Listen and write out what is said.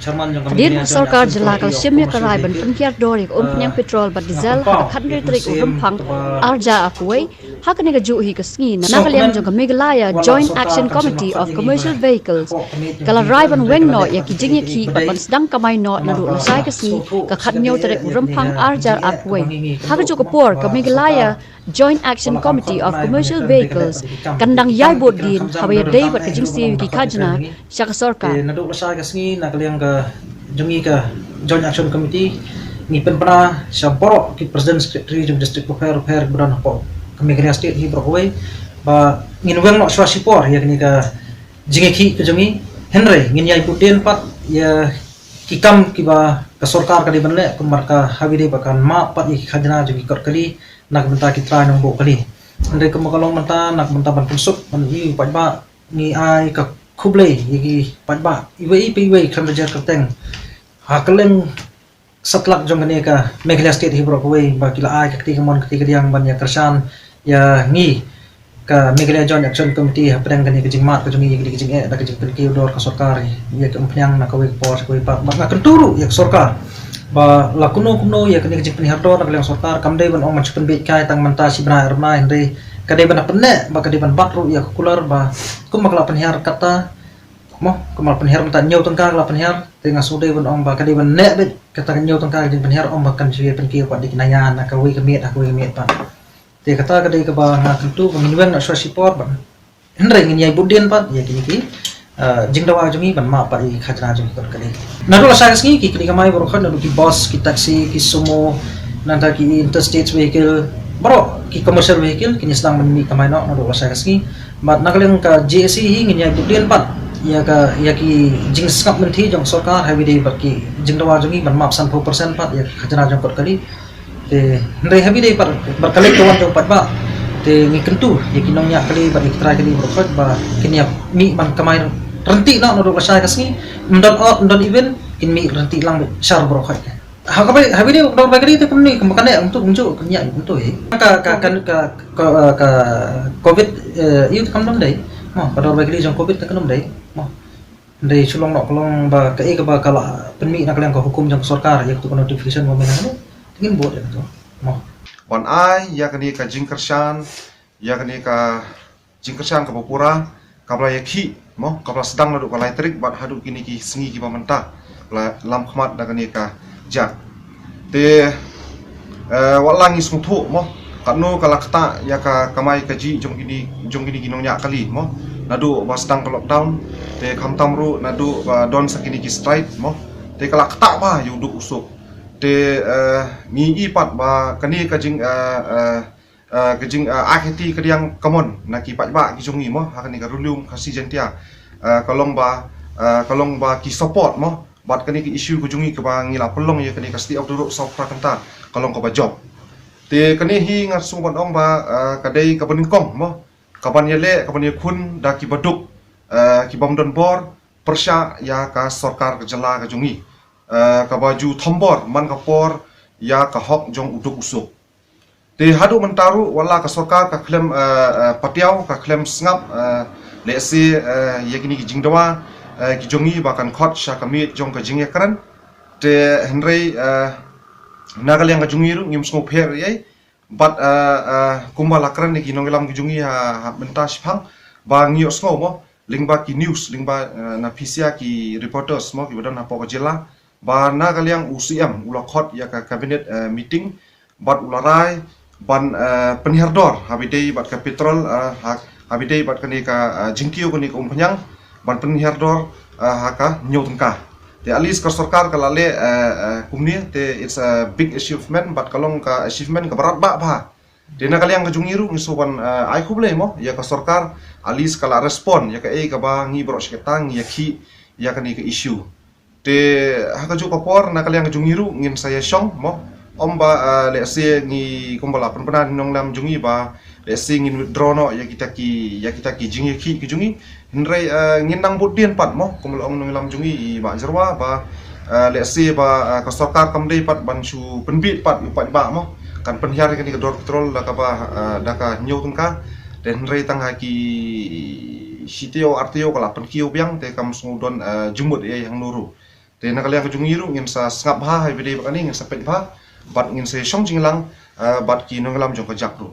Hadir sarkar jala kalsiumnya karai ban penkiar dorik penyang petrol bat diesel hak khandri trik urempang arja akuai hak ne gaju hi kasngi na kalian jong Meghalaya Joint Action Committee of Commercial Vehicles kala rai ban weng no ya kijing ki bat ban sedang kamai no naduh lashai kasngi ka khatnyau trik urempang arja akuai hak ju kapor ka Meghalaya Joint Action Committee of Commercial Vehicles kandang yai bodin hawaya dei bat kijing si ki kajna syak sarkar naduh lashai kasngi na kalian ka jungi ka Joint Action Committee ni penpana samporo ki President Secretary jung District Repair budan po kami Meghalaya State hi brokwe ba nginweng no swasipor ya kini ka jingi ke jungi Henry ngin yai puten pat ya kikam ki ba ka sarkar ka di banle kumar ka habide bakan ma pat ki khajna jungi kor kali nak benta ki try nong bo kali Henry kemakalong menta nak benta ban pensuk ban hi pat ba ni ai ka kublai yigi pat ba iwe kan rajar kerteng hakeleng setlak jong kene ka Meghalaya State hi brokwe ba kila ai ka ketika diang ban ya kersan ya ngi ka Meghalaya Joint Action Committee hapeng kene kejing mat ka jong yigi kejing da kejing perki dor ka sarkar ya ka empnyang na ka we por ko pa na kenturu ya sarkar ba la kuno ya kene kejing penihar dor na ka sarkar kamdai ban ong machupen be kai tang manta si bra erma Henry kadai ban penne ba kadai ban batru ya kular ba kumakla penihar kata mo kemal penihar mata nyau tengkar la penihar tengah sude ban ong ba kadai ban nek bet kata nyau tengkar jing penihar ong ba kan suye penki pa dik nayan na ka we kemiet aku kemiet pa te kata kadai ka ba na tentu pengiwen na swasipor ban Henry ngin yai budien pa ya kini ki jing dawa jungi ban ma pa i khajna jungi kor kali naduh lashai kasngi ki kini kamai borokhan naduh ki bus ki taxi ki sumo nanta ki interstate vehicle baro ki commercial vehicle kini sedang menmi kamai no naduh lashai kasngi mat nakaleng ka JAC hi ngin yai budien pa ya ki jing skap menti jong sarkar habide baki jing dawa jungi ban map 100% pat ya khajna jong kor kali te ndai habide par berkali kawan jong pat ba te ngi kentu ya kinong nya kali ba iktra kali berfat ba kini mi ban kamai renti na naduh lashai kasngi ndon event kin mi renti lang syar berfat hakabai habide dor bagri te pemni kemakane untuk unjuk kenya untuk ka covid iu kamdom dai mo pada bagri jong covid te kanom dai mo ndai Shillong nok kolong ba ka ba kala penmi nak lang ka hukum jong sarkar ya tu notification mo menang tingin bod ya tu mo wan ai ya kani ka jingkershan ya kani ka jingkershan ka popura kabla ya ki mo kabla sedang nadu ka elektrik bat hadu kini ki sngi ki pamenta lam khmat da kani ka jak te walangi smutu mo kanu kala kata ya ka kamai kaji jong gini ginongnya kali mo nadu ba sedang ka lockdown te khamtamru nadu ba don sakini ki strike mo te kala kata ba yuduk usuk te ngi ipat ba kani kajing akhiti kediang kamon na ki pat ba ki jongi mo hakani ka rulium khasi jentia kalong ba ki support mo bat kani ki issue ku jungi ke ba ngila pelong ya kani ka setiap duduk sopra kanta kalong ka ba job te kani hi ngar sung ban ong ba kadai ka beningkong mo kaban yele kaban yakun da ki baduk ki bomdon bor persya ya ka sarkar ka jala ka jungi ka baju thombor man ka por ya ka hok jong uduk usuk te hadu mentaru wala ka sarkar ka klem patiau ka klem sngap lesi ya kini ki jingdawa ki jongi bakan khot sha kamit jong ka jingya kran te Henry nagalyang ka jungi ru ngim sngo pher yai bat kumbala kran ni ki nongelam ki jungi ha benta siphang ba ngio sngo mo lingba ki news lingba na pisia ki reporters mo ki badan apo ka jela ba nagalyang UCM ula khot ya ka cabinet meeting bat ularai ban penihardor habidei bat ka petrol habidei bat kani ka jingkio kani ka umpanyang ban penihardor haka nyotengka te alis ka sarkar ka lale kumni te it's a big achievement but kalong ka achievement ka berat ba te na kalyang ka jungiru ngisuban ai kuble mo ya ka sarkar alis kala respond ya ka ka ba ngi bro seketang ya ki ya kani ka issue te haka ju papor na kalyang ka jungiru ngin saya syong mo omba lese ngi kumbala penpenan nong lam jungi ba lese ngin withdraw no ya kita ki jingi ki jungi Henry ngin nang budien pat mo kumbala ong nong lam jungi ba jerwa ba lese ba ka sarkar kamdei pat ban su penbit pat upat ba mo kan penhiar kani ka dor petrol da ka ba da ka nyau tengka dan Henry tang haki sitio artio kala penkio biang te kam sudon jumut ya yang nuru te nak kalian kejungi ru ngin sa sngap ha hai bede bakani ngin sa pet ba bat ngin se shong jinglang bat ki nonglam jong ka jak ru